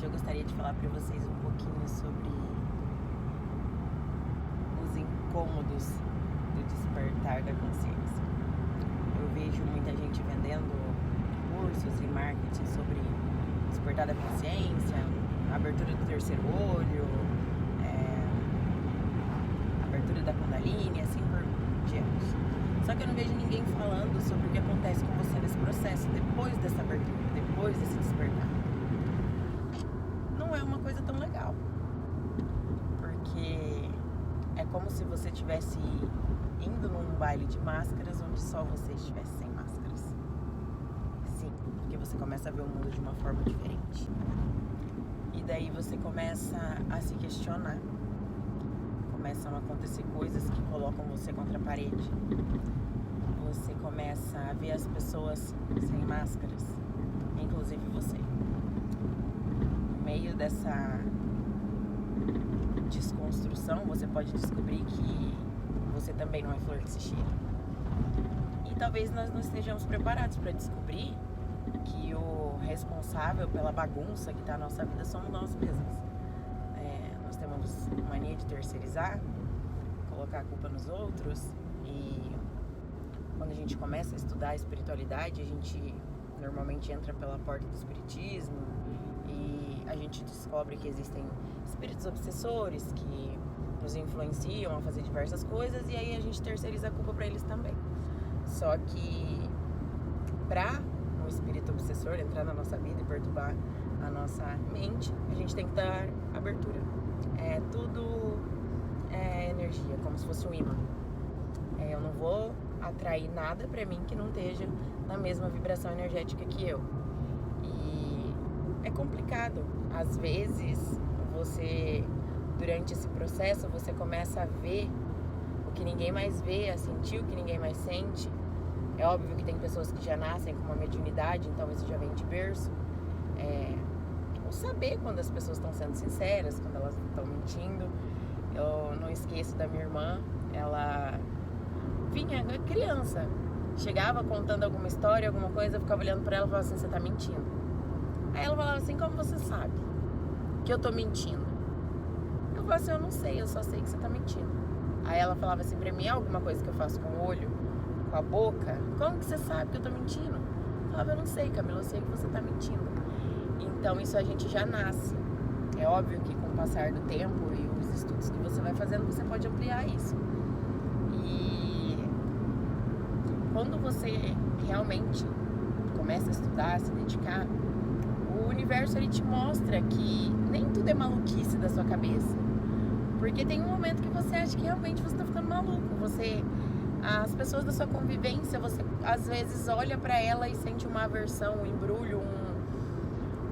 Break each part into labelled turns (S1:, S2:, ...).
S1: eu gostaria de falar para vocês um pouquinho sobre os incômodos do despertar da consciência. Eu vejo muita gente vendendo cursos e marketing sobre despertar da consciência, abertura do terceiro olho, abertura da Kundalini, assim por diante. Só que eu não vejo ninguém falando sobre o que acontece com você nesse processo, depois dessa abertura, depois desse despertar. Não é uma coisa tão legal, porque é como se você estivesse indo num baile de máscaras onde só você estivesse sem máscaras. Sim, porque você começa a ver o mundo de uma forma diferente. E daí você começa a se questionar. Começam a acontecer coisas que colocam você contra a parede. Você começa a ver as pessoas sem máscaras, inclusive você. No meio dessa desconstrução, você pode descobrir que você também não é flor que se cheira. E talvez nós não estejamos preparados para descobrir que o responsável pela bagunça que está na nossa vida somos nós mesmos. Nós temos mania de terceirizar, colocar a culpa nos outros, e quando a gente começa a estudar a espiritualidade, a gente normalmente entra pela porta do espiritismo e a gente descobre que existem espíritos obsessores que nos influenciam a fazer diversas coisas, e aí a gente terceiriza a culpa para eles também. Só que para um espírito obsessor entrar na nossa vida e perturbar a nossa mente, a gente tem que dar abertura. Tudo é energia, como se fosse um imã. Eu não vou atrair nada pra mim que não esteja na mesma vibração energética que eu. E é complicado. Às vezes, durante esse processo, você começa a ver o que ninguém mais vê, a sentir o que ninguém mais sente. É óbvio que tem pessoas que já nascem com uma mediunidade, então isso já vem de berço. Ou saber quando as pessoas estão sendo sinceras, quando elas estão mentindo. Eu não esqueço da minha irmã, ela vinha criança, chegava contando alguma história, alguma coisa, eu ficava olhando pra ela e falava assim: você tá mentindo. Aí ela falava assim: como você sabe que eu tô mentindo? Eu falava assim: eu não sei, eu só sei que você tá mentindo. Aí ela falava assim pra mim: alguma coisa que eu faço com o olho, com a boca, como que você sabe que eu tô mentindo? Eu falava: eu não sei, Camila, eu sei que você tá mentindo. Então isso a gente já nasce. É óbvio que com o passar do tempo e os estudos que você vai fazendo, você pode ampliar isso. E quando você realmente começa a estudar, se dedicar, o universo ele te mostra que nem tudo é maluquice da sua cabeça. Porque tem um momento que você acha que realmente você tá ficando maluco. As pessoas da sua convivência, você às vezes olha pra ela e sente uma aversão, um embrulho,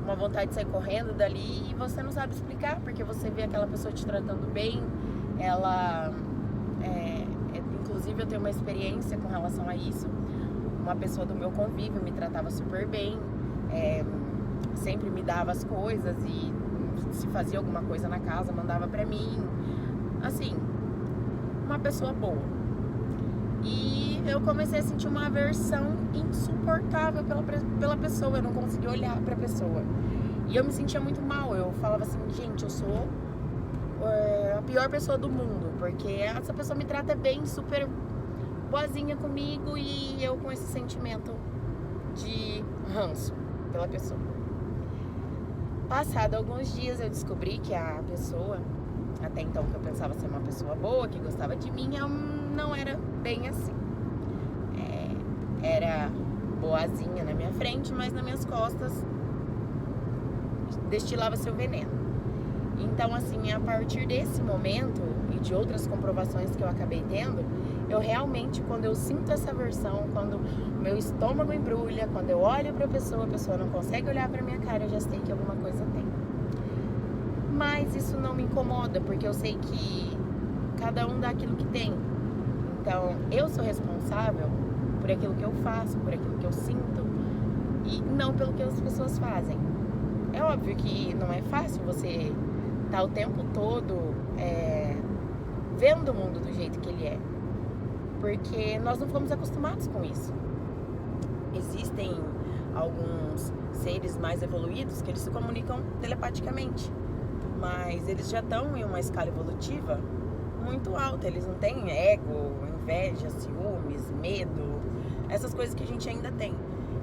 S1: uma vontade de sair correndo dali, e você não sabe explicar, porque você vê aquela pessoa te tratando bem. Inclusive eu tenho uma experiência com relação a isso. Uma pessoa do meu convívio me tratava super bem, sempre me dava as coisas, e se fazia alguma coisa na casa, mandava pra mim. Assim, uma pessoa boa. E eu comecei a sentir uma aversão insuportável pela pessoa. Eu não conseguia olhar pra pessoa. E eu me sentia muito mal. Eu falava assim: gente, eu sou a pior pessoa do mundo, porque essa pessoa me trata bem, super boazinha comigo, e eu com esse sentimento de ranço pela pessoa. Passado alguns dias, eu descobri que a pessoa, até então que eu pensava ser uma pessoa boa, que gostava de mim, não era bem assim. Era boazinha na minha frente, mas nas minhas costas destilava seu veneno. Então, assim, a partir desse momento e de outras comprovações que eu acabei tendo, eu realmente, quando eu sinto essa aversão, quando meu estômago embrulha, quando eu olho pra pessoa, a pessoa não consegue olhar pra minha cara, eu já sei que alguma coisa tem. Mas isso não me incomoda, porque eu sei que cada um dá aquilo que tem. Então, eu sou responsável por aquilo que eu faço, por aquilo que eu sinto, e não pelo que as pessoas fazem. É óbvio que não é fácil você estar o tempo todo vendo o mundo do jeito que ele é, porque nós não fomos acostumados com isso. Existem alguns seres mais evoluídos que eles se comunicam telepaticamente, mas eles já estão em uma escala evolutiva muito alta. Eles não têm ego, inveja, ciúmes, medo, essas coisas que a gente ainda tem.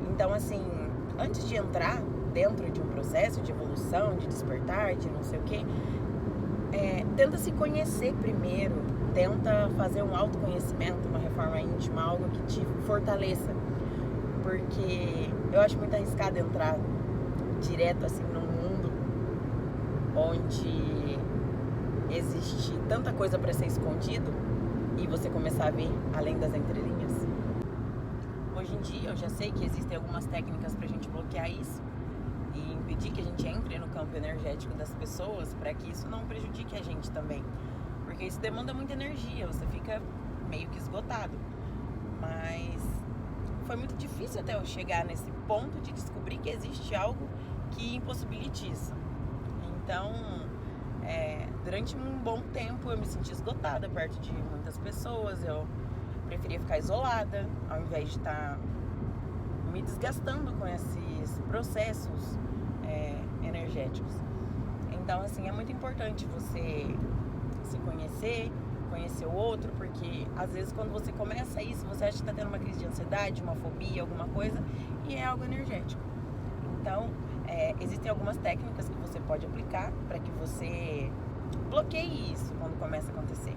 S1: Então, assim, antes de entrar dentro de um processo de evolução, de despertar, de não sei o quê, tenta se conhecer primeiro, tenta fazer um autoconhecimento, uma reforma íntima, algo que te fortaleça, porque eu acho muito arriscado entrar direto assim num mundo onde existe tanta coisa para ser escondido e você começar a ver além das entrelinhas. Hoje em dia eu já sei que existem algumas técnicas pra gente bloquear isso e impedir que a gente entre no campo energético das pessoas, para que isso não prejudique a gente também, porque isso demanda muita energia, você fica meio que esgotado. Mas foi muito difícil até eu chegar nesse ponto de descobrir que existe algo que impossibilite isso. Então, durante um bom tempo eu me senti esgotada perto de muitas pessoas. Eu preferia ficar isolada ao invés de estar me desgastando com esses processos energéticos. Então, assim, é muito importante você se conhecer, conhecer o outro, porque às vezes quando você começa isso, você acha que está tendo uma crise de ansiedade, uma fobia, alguma coisa, e é algo energético. Então, existem algumas técnicas que você pode aplicar para que você bloqueie isso quando começa a acontecer.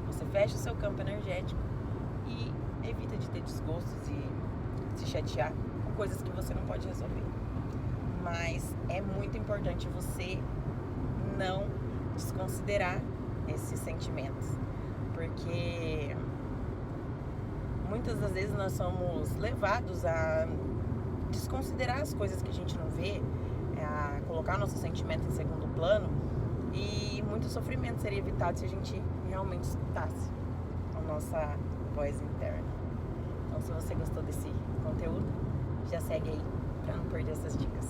S1: Você fecha o seu campo energético e evita de ter desgostos e se chatear com coisas que você não pode resolver. Mas é muito importante você não desconsiderar esses sentimentos, porque muitas das vezes nós somos levados a desconsiderar as coisas que a gente não vê, a colocar nosso sentimento em segundo plano, e muito sofrimento seria evitado se a gente realmente escutasse a nossa voz interna. Então, se você gostou desse conteúdo, já segue aí para não perder essas dicas.